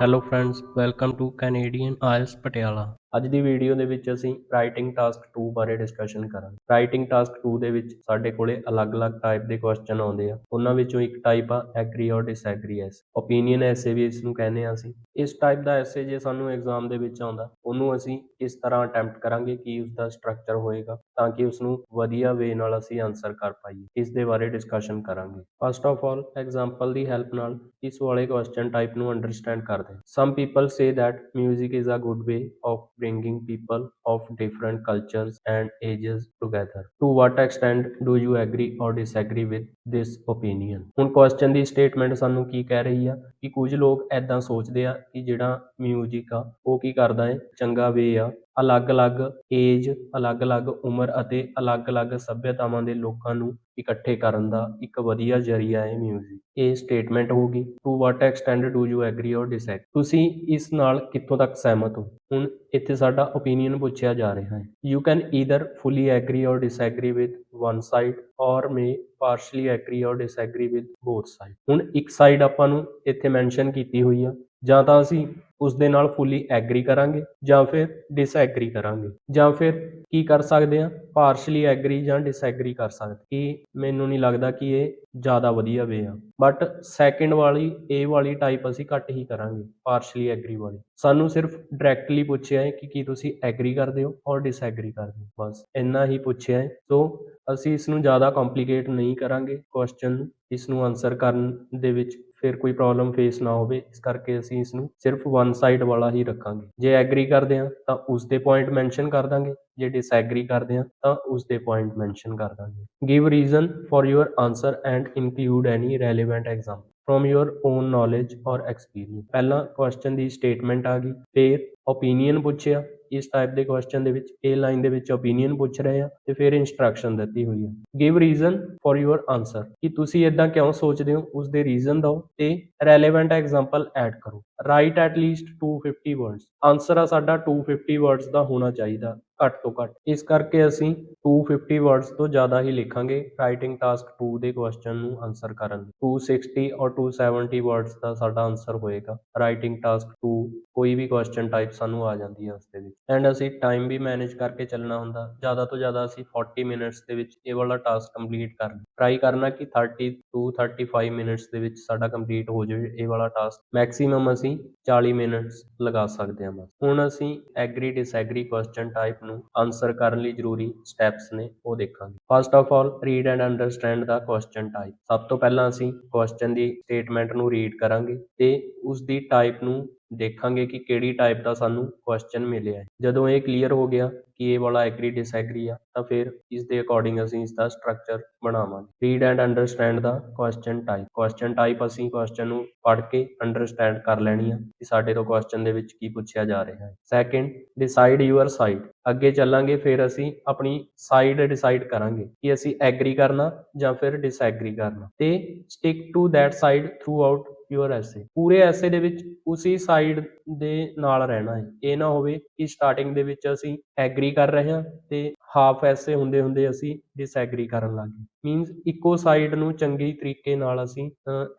Hello friends, welcome to Canadian IELTS Patiala. ਅੱਜ ਦੀ video ਦੇ ਵਿੱਚ ਅਸੀਂ ਰਾਈਟਿੰਗ ਟਾਸਕ 2 ਬਾਰੇ ਡਿਸਕਸ਼ਨ ਕਰਾਂਗੇ। ਰਾਈਟਿੰਗ ਟਾਸਕ 2 ਦੇ ਵਿੱਚ ਸਾਡੇ ਕੋਲੇ ਅਲੱਗ-ਅਲੱਗ ਟਾਈਪ ਦੇ ਕੁਐਸਚਨ ਆਉਂਦੇ ਆ। ਉਹਨਾਂ ਵਿੱਚੋਂ ਇੱਕ ਟਾਈਪ ਆ ਐਗਰੀ ਔਰ ਡਿਸਐਗਰੀ ਐਸੇ, ਓਪੀਨੀਅਨ ਐਸੇ ਵੀ ਇਸ ਨੂੰ ਕਹਿੰਦੇ ਆ ਅਸੀਂ। ਇਸ ਟਾਈਪ ਦਾ ਐਸੇ ਜੇ ਸਾਨੂੰ ਐਗਜ਼ਾਮ ਦੇ ਵਿੱਚ ਆਉਂਦਾ, ਉਹਨੂੰ ਅਸੀਂ ਇਸ ਤਰ੍ਹਾਂ ਅਟੈਂਪਟ ਕਰਾਂਗੇ ਕਿ ਉਸਦਾ ਸਟਰਕਚਰ ਹੋਏਗਾ ਤਾਂ ਕਿ ਉਸਨੂੰ ਵਧੀਆ ਵੇ ਨਾਲ ਅਸੀਂ ਆਨਸਰ ਕਰ ਪਾਈਏ। ਇਸ ਦੇ ਬਾਰੇ ਡਿਸਕਸ਼ਨ ਕਰਾਂਗੇ। First of all example the help ਨਾਲ ਇਸ ਵਾਲੇ ਕੁਐਸਚਨ ਟਾਈਪ ਨੂੰ ਅੰਡਰਸਟੈਂਡ ਕਰਦੇ ਹਾਂ। Some people say that music is a good way of bringing people of different cultures and ages together. To what extent do you agree or disagree with this opinion? ਹੁਣ question ਦੀ statement ਸਾਨੂੰ ਕੀ ਕਹਿ ਰਹੀ ਆ ਕਿ ਕੁਝ ਲੋਕ ਐਦਾਂ ਸੋਚਦੇ ਆ ਕਿ ਜਿਹੜਾ ਮਿਊਜ਼ਿਕ ਆ ਉਹ ਕੀ ਕਰਦਾ ਹੈ, ਚੰਗਾ ਵੇ ਆ ਅਲੱਗ-ਅਲੱਗ ਏਜ, ਅਲੱਗ-ਅਲੱਗ ਉਮਰ ਅਤੇ ਅਲੱਗ-ਅਲੱਗ ਸੱਭਿਅਤਾਵਾਂ ਦੇ ਲੋਕਾਂ ਨੂੰ ਇਕੱਠੇ ਕਰਨ ਦਾ ਇੱਕ ਵਧੀਆ ਜ਼ਰੀਆ ਹੈ ਮਿਊਜ਼ਿਕ। ਇਹ ਸਟੇਟਮੈਂਟ ਹੋਊਗੀ। To what extent do you agree or disagree? ਤੁਸੀਂ ਇਸ ਨਾਲ ਕਿੱਥੋਂ ਤੱਕ ਸਹਿਮਤ ਹੋ? ਹੁਣ ਇੱਥੇ ਸਾਡਾ ਓਪੀਨੀਅਨ ਪੁੱਛਿਆ ਜਾ ਰਿਹਾ ਹੈ। You can either fully agree or disagree with one side or may partially agree or disagree with both side. ਹੁਣ ਇੱਕ ਸਾਈਡ ਆਪਾਂ ਨੂੰ ਇੱਥੇ ਮੈਂਸ਼ਨ ਕੀਤੀ ਹੋਈ ਆ, ਜਾਂ ਤਾਂ ਅਸੀਂ ਉਸ ਦੇ ਨਾਲ ਫੁੱਲੀ ਐਗਰੀ ਕਰਾਂਗੇ ਜਾਂ ਫਿਰ ਡਿਸਐਗਰੀ ਕਰਾਂਗੇ, ਜਾਂ ਫਿਰ ਕੀ ਕਰ ਸਕਦੇ ਆ, ਪਾਰਸ਼ਲੀ ਐਗਰੀ ਜਾਂ ਡਿਸਐਗਰੀ ਕਰ ਸਕਦੇ। ਕਿ ਮੈਨੂੰ ਨਹੀਂ ਲੱਗਦਾ ਕਿ ਇਹ ਜ਼ਿਆਦਾ ਵਧੀਆ ਵੇ ਆ, ਬਟ ਸੈਕਿੰਡ ਵਾਲੀ ਇਹ ਵਾਲੀ ਟਾਈਪ ਅਸੀਂ ਘੱਟ ਹੀ ਕਰਾਂਗੇ, ਪਾਰਸ਼ਲੀ ਐਗਰੀ ਵਾਲੀ। ਸਾਨੂੰ ਸਿਰਫ ਡਾਇਰੈਕਟਲੀ ਪੁੱਛਿਆ ਹੈ ਕਿ ਕੀ ਤੁਸੀਂ ਐਗਰੀ ਕਰਦੇ ਹੋ ਔਰ ਡਿਸਐਗਰੀ ਕਰਦੇ ਹੋ, ਬਸ ਇੰਨਾ ਹੀ ਪੁੱਛਿਆ ਹੈ। ਸੋ ਅਸੀਂ ਇਸ ਨੂੰ ਜ਼ਿਆਦਾ ਕੰਪਲੀਕੇਟ ਨਹੀਂ ਕਰਾਂਗੇ ਕੁਐਸਚਨ ਨੂੰ। ਇਸ ਨੂੰ ਆਨਸਰ ਕਰਨ ਦੇ ਵਿੱਚ ਫਿਰ ਕੋਈ ਪ੍ਰੋਬਲਮ ਫੇਸ ਨਾ ਹੋਵੇ, ਇਸ ਕਰਕੇ ਅਸੀਂ ਇਸ ਨੂੰ ਸਿਰਫ ਵਨ ਸਾਈਡ ਵਾਲਾ ਹੀ ਰੱਖਾਂਗੇ। ਜੇ ਐਗਰੀ ਕਰਦੇ ਹਾਂ ਤਾਂ ਉਸ ਦੇ ਪੁਆਇੰਟ ਮੈਂਸ਼ਨ ਕਰ ਦਾਂਗੇ, ਜੇ ਡਿਸਐਗਰੀ ਕਰਦੇ ਹਾਂ ਤਾਂ ਉਸ ਦੇ ਪੁਆਇੰਟ ਮੈਂਸ਼ਨ ਕਰ ਦਾਂਗੇ। Give reason for your answer and include any relevant example from your own knowledge or experience। ਪਹਿਲਾਂ ਕੁਐਸਚਨ ਦੀ ਸਟੇਟਮੈਂਟ ਆ ਗਈ, ਫਿਰ ਓਪੀਨੀਅਨ ਪੁੱਛਿਆ। ਇਸ ਟਾਈਪ ਦੇ ਕੁਐਸਚਨ ਦੇ ਵਿੱਚ ਇਹ ਲਾਈਨ ਦੇ ਵਿੱਚ ਓਪੀਨੀਅਨ ਪੁੱਛ ਰਹੇ ਆ ਤੇ ਫਿਰ ਇੰਸਟਰਕਸ਼ਨ ਦਿੱਤੀ ਹੋਈ ਹੈ। Give reason for your answer, ਕਿ ਤੁਸੀਂ ਇਦਾਂ ਕਿਉਂ ਸੋਚਦੇ ਹੋ, ਉਸ ਦੇ ਰੀਜ਼ਨ ਦਿਓ ਤੇ ਰੈਲੇਵੈਂਟ ਐਗਜ਼ਾਮਪਲ ਐਡ ਕਰੋ। Right at least 250 words. Answer ਆ ਸਾਡਾ 250 ਵਰਡਸ ਦਾ ਹੋਣਾ ਚਾਹੀਦਾ, ਘੱਟ ਤੋਂ ਘੱਟ। ਇਸ ਕਰਕੇ ਅਸੀਂ 250 ਵਰਡਸ ਤੋਂ ਜ਼ਿਆਦਾ ਹੀ ਲਿਖਾਂਗੇ ਰਾਈਟਿੰਗ ਟਾਸਕ 2 ਦੇ ਕੁਐਸਚਨ ਨੂੰ ਆਨਸਰ ਕਰਨ ਲਈ। 260 ਔਰ 270 ਵਰਡਸ ਦਾ ਸਾਡਾ ਆਨਸਰ ਹੋਏਗਾ ਰਾਈਟਿੰਗ ਟਾਸਕ 2। ਕੋਈ ਵੀ ਕੁਐਸਚਨ ਟਾਈਪ ਸਾਨੂੰ ਆ ਜਾਂਦੀ ਹੈ ਉਸ ਦੇ ਵਿੱਚ। ਐਂਡ ਅਸੀਂ ਟਾਈਮ ਵੀ ਮੈਨੇਜ ਕਰਕੇ ਚੱਲਣਾ ਹੁੰਦਾ। ਜ਼ਿਆਦਾ ਤੋਂ ਜ਼ਿਆਦਾ ਅਸੀਂ 40 ਮਿੰਟਸ ਦੇ ਵਿੱਚ ਇਹ ਵਾਲਾ ਟਾਸਕ ਕੰਪਲੀਟ ਕਰਨਾ। ਟਰਾਈ ਕਰਨਾ ਕਿ 30 to 35 ਮਿੰਟਸ ਦੇ ਵਿੱਚ ਸਾਡਾ ਕੰਪਲੀਟ ਹੋ ਜਾਵੇ ਇਹ ਵਾਲਾ ਟਾਸਕ। ਮੈਕਸਿਮਮ ਅਸੀਂ 40 ਮਿੰਟਸ ਲਗਾ ਸਕਦੇ ਹਾਂ ਬਸ। ਹੁਣ ਅਸੀਂ ਐਗਰੀ ਡਿਸਐਗਰੀ ਕੁਐਸਚਨ ਟਾਈਪ ਨੂੰ ਆਨਸਰ ਕਰਨ ਲਈ ਜ਼ਰੂਰੀ ਸਟੈਪਸ ਨੇ ਉਹ ਦੇਖਾਂਗੇ। First of all read and understand the question type. ਸਭ ਤੋਂ ਪਹਿਲਾਂ ਅਸੀਂ ਕੁਐਸਚਨ ਦੀ ਸਟੇਟਮੈਂਟ ਨੂੰ ਰੀਡ ਕਰਾਂਗੇ ਤੇ ਉਸ ਦੀ ਟਾਈਪ ਨੂੰ ਦੇਖਾਂਗੇ ਕਿ ਕਿਹੜੀ ਟਾਈਪ ਦਾ ਸਾਨੂੰ ਕੁਐਸਚਨ ਮਿਲਿਆ ਹੈ। ਜਦੋਂ ਇਹ ਕਲੀਅਰ ਹੋ ਗਿਆ ਕਿ ਇਹ ਵਾਲਾ ਐਗਰੀ ਡਿਸਐਗਰੀ ਆ ਤਾਂ ਫਿਰ ਇਸ ਦੇ ਅਕੋਰਡਿੰਗ ਅਸੀਂ ਇਸ ਦਾ ਸਟਰਕਚਰ ਬਣਾਵਾਂਗੇ। Read and understand the question type. Question type ਅਸੀਂ ਕੁਐਸਚਨ ਨੂੰ ਪੜ੍ਹ ਕੇ ਅੰਡਰਸਟੈਂਡ ਕਰ ਲੈਣੀ ਆ ਕਿ ਸਾਡੇ ਤੋਂ ਕੁਐਸਚਨ ਦੇ ਵਿੱਚ ਕੀ ਪੁੱਛਿਆ ਜਾ ਰਿਹਾ ਹੈ। Second, decide your side. ਅੱਗੇ ਚੱਲਾਂਗੇ, ਫਿਰ ਅਸੀਂ ਆਪਣੀ ਸਾਈਡ ਡਿਸਾਈਡ ਕਰਾਂਗੇ ਕਿ ਅਸੀਂ ਐਗਰੀ ਕਰਨਾ ਜਾਂ ਫਿਰ ਡਿਸਐਗਰੀ ਕਰਨਾ, ਤੇ stick to that side throughout your essay. ਪੂਰੇ ਐਸੇ ਦੇ ਵਿੱਚ ਉਸੇ ਸਾਈਡ ਦੇ ਨਾਲ ਰਹਿਣਾ ਹੈ। ਇਹ ਨਾ ਹੋਵੇ ਕਿ ਸਟਾਰਟਿੰਗ ਦੇ ਵਿੱਚ ਅਸੀਂ ਐਗਰੀ ਕਰ ਰਹੇ ਹਾਂ ਤੇ ਹਾਫ ਐਸੇ ਹੁੰਦੇ ਹੁੰਦੇ ਅਸੀਂ ਡਿਸਐਗਰੀ ਕਰਨ ਲੱਗ ਗਏ। ਮੀਨਸ ਇੱਕੋ ਸਾਈਡ ਨੂੰ ਚੰਗੇ ਤਰੀਕੇ ਨਾਲ ਅਸੀਂ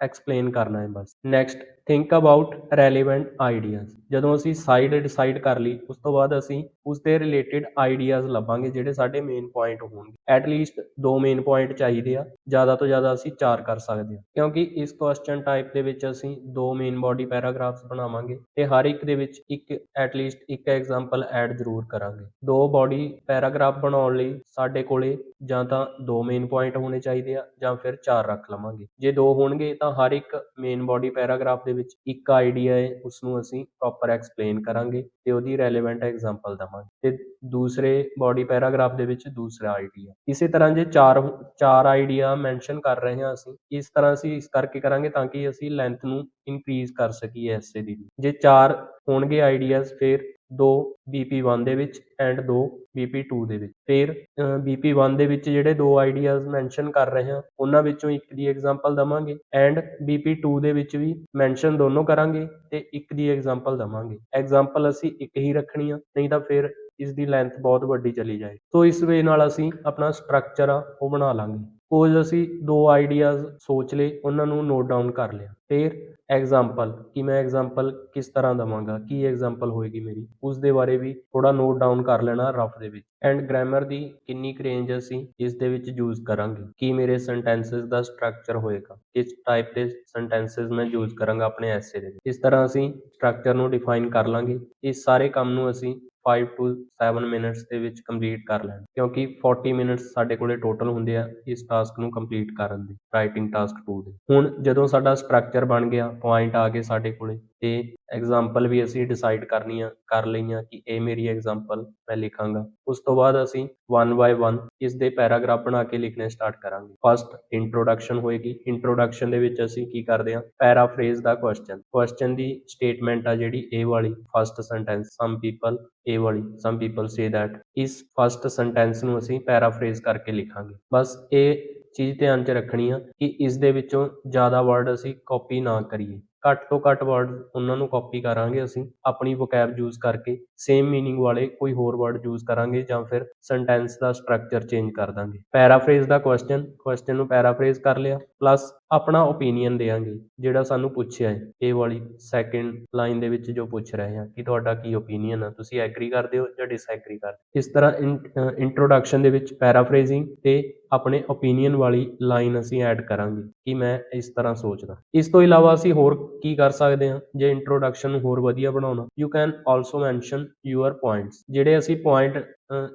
ਐਕਸਪਲੇਨ ਕਰਨਾ ਹੈ ਬਸ। Next, think about relevant ideas. ਜਦੋਂ ਅਸੀਂ ਸਾਈਡ ਡਿਸਾਈਡ ਕਰ ਲਈ, ਉਸ ਤੋਂ ਬਾਅਦ ਅਸੀਂ ਉਸ ਦੇ ਰਿਲੇਟਿਡ ਆਈਡੀਆਜ਼ ਲੱਭਾਂਗੇ ਜਿਹੜੇ ਸਾਡੇ ਮੇਨ ਪੁਆਇੰਟ ਹੋਣਗੇ। ਐਟਲੀਸਟ 2 ਮੇਨ ਪੁਆਇੰਟ ਚਾਹੀਦੇ ਆ, ਜ਼ਿਆਦਾ ਤੋਂ ਜ਼ਿਆਦਾ ਅਸੀਂ 4 ਕਰ ਸਕਦੇ ਹਾਂ, ਕਿਉਂਕਿ ਇਸ ਕੁਐਸਚਨ ਟਾਈਪ ਦੇ ਵਿੱਚ ਅਸੀਂ 2 ਮੇਨ ਬੋਡੀ ਪੈਰਾਗ੍ਰਾਫਸ ਬਣਾਵਾਂਗੇ ਤੇ ਹਰ ਇੱਕ ਦੇ ਵਿੱਚ ਐਟਲੀਸਟ ਇੱਕ ਐਗਜ਼ਾਮਪਲ ਐਡ ਜ਼ਰੂਰ ਕਰਾਂਗੇ। 2 ਬੋਡੀ ਪੈਰਾਗ੍ਰਾਫ ਬਣਾਉਣ ਲਈ ਸਾਡੇ ਕੋਲੇ ਜਾਂ ਤਾਂ 2 ਮੇਨ ਪੁਆਇੰਟ ਹੋਣੇ ਚਾਹੀਦੇ ਆ ਜਾਂ ਫਿਰ 4 ਰੱਖ ਲਵਾਂਗੇ। ਜੇ 2 ਹੋਣਗੇ ਤਾਂ ਹਰ ਇੱਕ ਮੇਨ ਬੋਡੀ ਪੈਰਾਗ੍ਰਾਫ ਦੇ ਵਿੱਚ ਇੱਕ ਆਈਡੀਆ ਹੈ, ਉਸਨੂੰ ਅਸੀਂ ਪ੍ਰੋਪਰ ਐਕਸਪਲੇਨ ਕਰਾਂਗੇ ਤੇ ਉਹਦੀ ਰੈਲੇਵੈਂਟ ਐਗਜ਼ਾਮਪਲ ਦੇਵਾਂਗੇ, ਤੇ ਦੂਸਰੇ ਬੋਡੀ ਪੈਰਾਗ੍ਰਾਫ ਦੇ ਵਿੱਚ ਦੂਸਰਾ ਆਈਡੀਆ। ਇਸੇ ਤਰ੍ਹਾਂ ਜੇ 4 ਆਈਡੀਆ ਮੈਂਸ਼ਨ ਕਰ ਰਹੇ ਹਾਂ ਅਸੀਂ, ਇਸ ਤਰ੍ਹਾਂ ਅਸੀਂ ਇਸ ਕਰਕੇ ਕਰਾਂਗੇ ਤਾਂ ਕਿ ਅਸੀਂ ਲੈਂਥ ਨੂੰ ਇਨਕਰੀਜ਼ ਕਰ ਸਕੀਏ ਐਸੇ ਦੀ। ਜੇ 4 ਹੋਣਗੇ ਆਈਡੀਆਜ਼, ਫਿਰ 2 BP1 ਦੇ ਵਿੱਚ ਐਂਡ 2 BP2 ਦੇ ਵਿੱਚ। ਫਿਰ BP1 ਦੇ ਵਿੱਚ ਜਿਹੜੇ 2 ਆਈਡੀਆਜ਼ ਮੈਂਸ਼ਨ ਕਰ ਰਹੇ ਹਾਂ ਉਹਨਾਂ ਵਿੱਚੋਂ ਇੱਕ ਦੀ ਐਗਜ਼ਾਮਪਲ ਦੇਵਾਂਗੇ, ਐਂਡ BP2 ਦੇ ਵਿੱਚ ਵੀ ਮੈਂਸ਼ਨ ਦੋਨੋਂ ਕਰਾਂਗੇ ਤੇ ਇੱਕ ਦੀ ਐਗਜ਼ਾਮਪਲ ਦੇਵਾਂਗੇ। ਐਗਜ਼ਾਮਪਲ ਅਸੀਂ ਇੱਕ ਹੀ ਰੱਖਣੀ ਆ, ਨਹੀਂ ਤਾਂ ਫਿਰ ਇਸ ਦੀ ਲੈਂਥ ਬਹੁਤ ਵੱਡੀ ਚਲੀ ਜਾਏ। ਸੋ ਇਸ ਵੇ ਨਾਲ ਅਸੀਂ ਆਪਣਾ ਸਟਰਕਚਰ ਆ ਉਹ ਬਣਾ ਲਾਂਗੇ। ਸਪੋਜ਼ ਅਸੀਂ 2 ਆਈਡੀਆਜ਼ ਸੋਚ ਲਏ, ਉਹਨਾਂ ਨੂੰ ਨੋਟ ਡਾਊਨ ਕਰ ਲਿਆ, ਫਿਰ ਐਗਜ਼ਾਮਪਲ ਕਿ ਮੈਂ ਐਗਜ਼ਾਮਪਲ ਕਿਸ ਤਰ੍ਹਾਂ ਦੇਵਾਂਗਾ, ਕੀ ਐਗਜ਼ਾਮਪਲ ਹੋਏਗੀ ਮੇਰੀ, ਉਸ ਦੇ ਬਾਰੇ ਵੀ ਥੋੜ੍ਹਾ ਨੋਟ ਡਾਊਨ ਕਰ ਲੈਣਾ ਰਫ ਦੇ ਵਿੱਚ। ਐਂਡ ਗ੍ਰਾਮਰ ਦੀ ਕਿੰਨੀ ਕੁ ਰੇਂਜ ਅਸੀਂ ਇਸ ਦੇ ਵਿੱਚ ਯੂਜ਼ ਕਰਾਂਗੇ, ਕੀ ਮੇਰੇ ਸੈਂਟੈਂਸਸ ਦਾ ਸਟਰਕਚਰ ਹੋਏਗਾ, ਕਿਸ ਟਾਈਪ ਦੇ ਸੈਂਟੈਂਸਸ ਮੈਂ ਯੂਜ਼ ਕਰਾਂਗਾ ਆਪਣੇ ਐਸੇ ਦੇ ਵਿੱਚ। ਇਸ ਤਰ੍ਹਾਂ ਅਸੀਂ ਸਟਰਕਚਰ ਨੂੰ ਡਿਫਾਈਨ ਕਰ ਲਾਂਗੇ। ਇਸ ਸਾਰੇ ਕੰਮ ਨੂੰ ਅਸੀਂ 5 to 7 ਮਿੰਟਸ ਦੇ ਵਿੱਚ ਕੰਪਲੀਟ ਕਰ ਲੈਣਾ, ਕਿਉਂਕਿ 40 ਮਿੰਟਸ ਸਾਡੇ ਕੋਲੇ ਟੋਟਲ ਹੁੰਦੇ ਆ ਇਸ ਟਾਸਕ ਨੂੰ ਕੰਪਲੀਟ ਕਰਨ ਦੇ, ਰਾਈਟਿੰਗ ਟਾਸਕ 2 ਦੇ। ਹੁਣ ਜਦੋਂ ਸਾਡਾ ਸਟਰਕਚਰ ਬਣ ਗਿਆ, ਪੁਆਇੰਟ ਆ ਗਏ ਸਾਡੇ ਕੋਲੇ, ਤੇ ਐਗਜ਼ਾਮਪਲ ਵੀ ਅਸੀਂ ਡਿਸਾਈਡ ਕਰ ਲਈਆਂ ਕਿ ਇਹ ਮੇਰੀ ਐਗਜ਼ਾਮਪਲ ਮੈਂ ਲਿਖਾਂਗਾ। ਉਸ ਤੋਂ ਬਾਅਦ ਅਸੀਂ 1 by 1 ਇਸ ਦੇ ਪੈਰਾਗ੍ਰਾਫ ਬਣਾ ਕੇ ਲਿਖਣੇ ਸਟਾਰਟ ਕਰਾਂਗੇ। ਫਸਟ ਇੰਟਰੋਡਕਸ਼ਨ ਹੋਏਗੀ। ਇੰਟਰੋਡਕਸ਼ਨ ਦੇ ਵਿੱਚ ਅਸੀਂ ਕੀ ਕਰਦੇ ਹਾਂ, ਪੈਰਾਫਰੇਜ਼ ਦਾ ਕੁਐਸਚਨ ਦੀ ਸਟੇਟਮੈਂਟ ਆ ਜਿਹੜੀ ਇਹ ਵਾਲੀ ਫਸਟ ਸੈਂਟੈਂਸ, ਸਮ ਪੀਪਲ, ਇਹ ਵਾਲੀ ਸਮ ਪੀਪਲ ਸੇ ਦੈਟ, ਇਸ ਫਸਟ ਸੈਂਟੈਂਸ ਨੂੰ ਅਸੀਂ ਪੈਰਾਫਰੇਜ਼ ਕਰਕੇ ਲਿਖਾਂਗੇ। ਬਸ ਇਹ ਚੀਜ਼ ਧਿਆਨ 'ਚ ਰੱਖਣੀ ਆ ਕਿ ਇਸ ਦੇ ਵਿੱਚੋਂ ਜ਼ਿਆਦਾ ਵਰਡ ਅਸੀਂ ਕਾਪੀ ਨਾ ਕਰੀਏ, ਘੱਟ ਤੋਂ ਘੱਟ ਵਰਡ ਉਹਨਾਂ ਨੂੰ ਕਾਪੀ ਕਰਾਂਗੇ ਅਸੀਂ ਆਪਣੀ ਵੋਕੈਬ ਯੂਜ਼ ਕਰਕੇ, ਸੇਮ ਮੀਨਿੰਗ ਵਾਲੇ ਕੋਈ ਹੋਰ ਵਰਡ ਯੂਜ਼ ਕਰਾਂਗੇ ਜਾਂ ਫਿਰ ਸੈਂਟੈਂਸ ਦਾ ਸਟਰਕਚਰ ਚੇਂਜ ਕਰ ਦਾਂਗੇ। ਪੈਰਾਫਰੇਜ਼ ਦਾ ਕੁਐਸਚਨ ਨੂੰ ਪੈਰਾਫਰੇਜ਼ ਕਰ ਲਿਆ, ਪਲੱਸ ਆਪਣਾ ਓਪੀਨੀਅਨ ਦੇਵਾਂਗੇ ਜਿਹੜਾ ਸਾਨੂੰ ਪੁੱਛਿਆ ਹੈ, ਇਹ ਵਾਲੀ ਸੈਕਿੰਡ ਲਾਈਨ ਦੇ ਵਿੱਚ ਜੋ ਪੁੱਛ ਰਹੇ ਹਾਂ ਕਿ ਤੁਹਾਡਾ ਕੀ ਓਪੀਨੀਅਨ ਆ, ਤੁਸੀਂ ਐਗਰੀ ਕਰਦੇ ਹੋ ਜਾਂ ਡਿਸਐਗਰੀ ਕਰਦੇ ਹੋ। ਇਸ ਤਰ੍ਹਾਂ ਇੰਟਰੋਡਕਸ਼ਨ ਦੇ ਵਿੱਚ ਪੈਰਾਫਰੇਜ਼ਿੰਗ ਤੇ ਆਪਣੇ ਓਪੀਨੀਅਨ ਵਾਲੀ ਲਾਈਨ ਅਸੀਂ ਐਡ ਕਰਾਂਗੇ ਕਿ ਮੈਂ ਇਸ ਤਰ੍ਹਾਂ ਸੋਚਦਾ। ਇਸ ਤੋਂ ਇਲਾਵਾ ਅਸੀਂ ਹੋਰ ਕੀ ਕਰ ਸਕਦੇ ਹਾਂ, ਜੇ ਇੰਟਰੋਡਕਸ਼ਨ ਨੂੰ ਹੋਰ ਵਧੀਆ ਬਣਾਉਣਾ, you can also mention your points. ਜਿਹੜੇ ਅਸੀਂ ਪੁਆਇੰਟ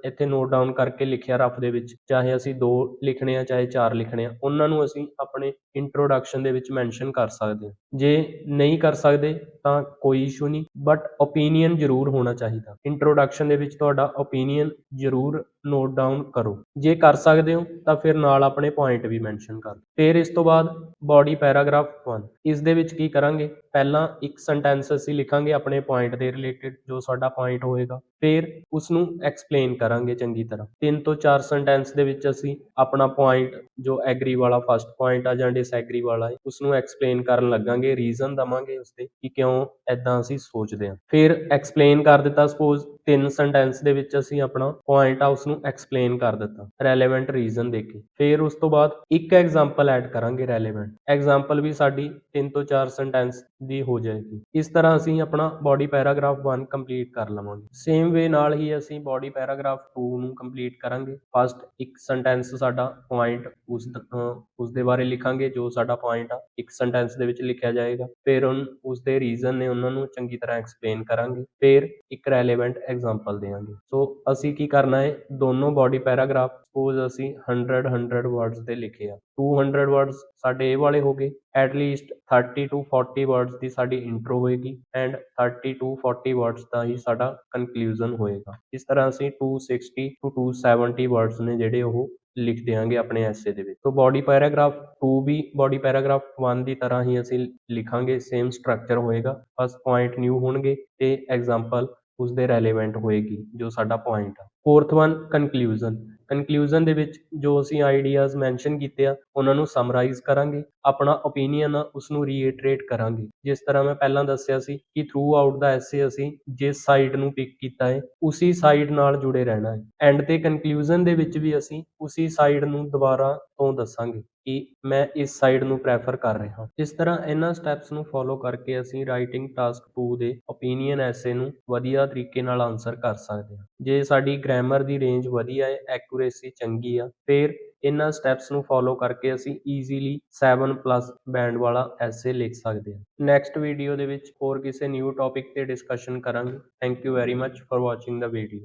ਇੱਥੇ ਨੋਟ ਡਾਊਨ ਕਰਕੇ ਲਿਖਿਆ ਰਫ ਦੇ ਵਿੱਚ, ਚਾਹੇ ਅਸੀਂ 2 ਲਿਖਣੇ ਆ ਚਾਹੇ 4 ਲਿਖਣੇ ਆ, ਉਹਨਾਂ ਨੂੰ ਅਸੀਂ ਆਪਣੇ ਇੰਟਰੋਡਕਸ਼ਨ ਦੇ ਵਿੱਚ ਮੈਂਸ਼ਨ ਕਰ ਸਕਦੇ ਹਾਂ। ਜੇ ਨਹੀਂ ਕਰ ਸਕਦੇ ਤਾਂ ਕੋਈ ਇਸ਼ੂ ਨਹੀਂ, ਬਟ ਓਪੀਨੀਅਨ ਜ਼ਰੂਰ ਹੋਣਾ ਚਾਹੀਦਾ। ਇੰਟਰੋਡਕਸ਼ਨ ਦੇ ਵਿੱਚ ਤੁਹਾਡਾ ਓਪੀਨੀਅਨ ਜ਼ਰੂਰ ਨੋਟ ਡਾਊਨ ਕਰੋ। ਜੇ ਕਰ ਸਕਦੇ ਹੋ ਤਾਂ ਫਿਰ ਨਾਲ ਆਪਣੇ ਪੁਆਇੰਟ ਵੀ ਮੈਂਸ਼ਨ ਕਰ। ਫਿਰ ਇਸ ਤੋਂ ਬਾਅਦ ਬੋਡੀ ਪੈਰਾਗ੍ਰਾਫ 1, ਇਸ ਦੇ ਵਿੱਚ ਕੀ ਕਰਾਂਗੇ, ਪਹਿਲਾਂ ਇੱਕ ਸੈਂਟੈਂਸ ਅਸੀਂ ਲਿਖਾਂਗੇ ਆਪਣੇ ਪੁਆਇੰਟ ਦੇ ਰਿਲੇਟਿਡ, ਜੋ ਸਾਡਾ ਪੁਆਇੰਟ ਹੋਏਗਾ, ਫਿਰ ਉਸਨੂੰ ਐਕਸਪਲੇਨ ਕਰਾਂਗੇ ਚੰਗੀ ਤਰ੍ਹਾਂ। 3 ਤੋਂ 4 ਸੈਂਟੈਂਸ ਦੇ ਵਿੱਚ ਅਸੀਂ ਆਪਣਾ ਪੁਆਇੰਟ, ਜੋ ਐਗਰੀ ਵਾਲਾ ਫਸਟ ਪੁਆਇੰਟ ਆ ਜਾਂ ਡਿਸਐਗਰੀ ਵਾਲਾ ਹੈ, ਉਸਨੂੰ ਐਕਸਪਲੇਨ ਕਰਨ ਲੱਗਾਂਗੇ, ਰੀਜ਼ਨ ਦਵਾਂਗੇ ਉਸਦੇ ਕਿ ਕਿਉਂ ਐਦਾਂ ਅਸੀਂ ਸੋਚਦੇ ਹਾਂ। ਫਿਰ ਐਕਸਪਲੇਨ ਕਰ ਦਿੱਤਾ, ਸਪੋਜ਼ 3 ਸੈਂਟੈਂਸ ਦੇ ਵਿੱਚ ਅਸੀਂ ਆਪਣਾ ਪੁਆਇੰਟ ਆ ਉਸਨੂੰ ਐਕਸਪਲੇਨ ਕਰ ਦਿੱਤਾ ਰੈਲੇਵੈਂਟ ਰੀਜ਼ਨ ਦੇ ਕੇ। ਫਿਰ ਉਸ ਤੋਂ ਬਾਅਦ ਇੱਕ ਐਗਜ਼ਾਮਪਲ ਐਡ ਕਰਾਂਗੇ ਰੈਲੇਵੈਂਟ, ਐਗਜ਼ਾਮਪਲ ਵੀ ਸਾਡੀ 3 ਤੋਂ 4 ਸੈਂਟੈਂਸ ਦੀ ਹੋ ਜਾਏਗੀ। ਇਸ ਤਰ੍ਹਾਂ ਅਸੀਂ ਆਪਣਾ ਬੋਡੀ ਪੈਰਾਗ੍ਰਾਫ 1 ਕੰਪਲੀਟ ਕਰ ਲਵਾਂਗੇ। ਸੇਮ ਵੇ ਨਾਲ ਹੀ ਅਸੀਂ ਬੋਡੀ ਪੈਰਾਗ੍ਰਾਫ 2 ਨੂੰ ਕੰਪਲੀਟ ਕਰਾਂਗੇ। ਫਸਟ ਇੱਕ ਸੈਂਟੈਂਸ ਸਾਡਾ ਪੁਆਇੰਟ, ਉਸ ਦੇ ਬਾਰੇ ਲਿਖਾਂਗੇ, ਜੋ ਸਾਡਾ ਪੁਆਇੰਟ ਆ ਇੱਕ ਸੈਂਟੈਂਸ ਦੇ ਵਿੱਚ ਲਿਖਿਆ ਜਾਏਗਾ। ਫਿਰ ਉਸਦੇ ਰੀਜ਼ਨ ਨੇ ਉਹਨਾਂ ਨੂੰ ਚੰਗੀ ਤਰ੍ਹਾਂ ਐਕਸਪਲੇਨ ਕਰਾਂਗੇ। ਫਿਰ ਇੱਕ ਰੈਲੇਵੈਂਟ ਐਗਜ਼ਾਮਪਲ ਦੇਵਾਂਗੇ। ਸੋ ਅਸੀਂ ਕੀ ਕਰਨਾ ਹੈ, ਦੋਨੋਂ ਬੋਡੀ ਪੈਰਾਗ੍ਰਾਫ, ਸਪੋਜ਼ ਅਸੀਂ 100 ਵਰਡਸ ਦੇ ਲਿਖੇ ਆ, 200 ਵਰਡਸ ਸਾਡੇ ਇਹ ਵਾਲੇ ਹੋ ਗਏ, ਐਟਲੀਸਟ 30 to 40 ਵਰਡਸ ਦੀ ਸਾਡੀ ਇੰਟਰੋ ਹੋਏਗੀ ਐਂਡ 30 to 40 ਵਰਡਸ ਦਾ ਹੀ ਸਾਡਾ ਕਨਕਲੂਜਨ ਹੋਏਗਾ। ਇਸ ਤਰ੍ਹਾਂ ਅਸੀਂ 260 to 270 ਵਰਡਸ ਨੇ ਜਿਹੜੇ ਉਹ ਲਿਖ ਦਿਆਂਗੇ ਆਪਣੇ ਐਸੇ ਦੇ ਵਿੱਚ। ਸੋ ਬੋਡੀ ਪੈਰਾਗ੍ਰਾਫ 2 ਵੀ ਬੋਡੀ ਪੈਰਾਗ੍ਰਾਫ 1 ਦੀ ਤਰ੍ਹਾਂ ਹੀ ਅਸੀਂ ਲਿਖਾਂਗੇ, ਸੇਮ ਸਟਰਕਚਰ ਹੋਏਗਾ, ਬਸ ਪੁਆਇੰਟ ਨਿਊ ਹੋਣਗੇ ਤੇ ਐਗਜ਼ਾਮਪਲ ਉਸਦੇ ਰੈਲੇਵੈਂਟ ਹੋਏਗੀ ਜੋ ਸਾਡਾ ਪੁਆਇੰਟ ਆ। ਫੋਰਥ ਵਨ, ਕਨਕਲੂਜਨ ਦੇ ਵਿੱਚ ਜੋ ਅਸੀਂ ਆਈਡੀਆਜ਼ ਮੈਂਸ਼ਨ ਕੀਤੇ ਆ ਉਹਨਾਂ ਨੂੰ ਸਮਰਾਈਜ਼ ਕਰਾਂਗੇ, ਆਪਣਾ ਓਪੀਨੀਅਨ ਆ ਉਸਨੂੰ ਰੀਇਟਰੇਟ ਕਰਾਂਗੇ। ਜਿਸ ਤਰ੍ਹਾਂ ਮੈਂ ਪਹਿਲਾਂ ਦੱਸਿਆ ਸੀ ਕਿ ਥਰੂ ਆਊਟ ਦਾ ਐਸੇ ਅਸੀਂ ਜਿਸ ਸਾਈਡ ਨੂੰ ਪਿਕ ਕੀਤਾ ਹੈ ਉਸੀ ਸਾਈਡ ਨਾਲ ਜੁੜੇ ਰਹਿਣਾ ਹੈ। ਐਂਡ ਤੇ ਕਨਕਲੂਜਨ ਦੇ ਵਿੱਚ ਵੀ ਅਸੀਂ ਉਸੀ ਸਾਈਡ ਨੂੰ ਦੁਬਾਰਾ ਤੋਂ ਦੱਸਾਂਗੇ ਕਿ ਮੈਂ ਇਸ ਸਾਈਡ ਨੂੰ ਪ੍ਰੈਫਰ ਕਰ ਰਿਹਾ। ਇਸ ਤਰ੍ਹਾਂ ਇਹਨਾਂ ਸਟੈਪਸ ਨੂੰ ਫੋਲੋ ਕਰਕੇ ਅਸੀਂ ਰਾਈਟਿੰਗ ਟਾਸਕ 2 ਦੇ ਓਪੀਨੀਅਨ ਐਸੇ ਨੂੰ ਵਧੀਆ ਤਰੀਕੇ ਨਾਲ ਆਨਸਰ ਕਰ ਸਕਦੇ ਹਾਂ। ਜੇ ਸਾਡੀ ਗ੍ਰਾਮਰ ਦੀ ਰੇਂਜ ਵਧੀਆ ਹੈ, ਐਕੂਰੇਸੀ ਚੰਗੀ ਆ, ਫਿਰ ਇਹਨਾਂ ਸਟੈਪਸ ਨੂੰ ਫੋਲੋ ਕਰਕੇ ਅਸੀਂ ਈਜ਼ੀਲੀ 7+ ਬੈਂਡ ਵਾਲਾ ਐਸੇ ਲਿਖ ਸਕਦੇ ਹਾਂ। ਨੈਕਸਟ ਵੀਡੀਓ ਦੇ ਵਿੱਚ ਹੋਰ ਕਿਸੇ ਨਿਊ ਟੌਪਿਕ ਤੇ ਡਿਸਕਸ਼ਨ ਕਰਾਂਗੇ। Thank you very much for watching the video.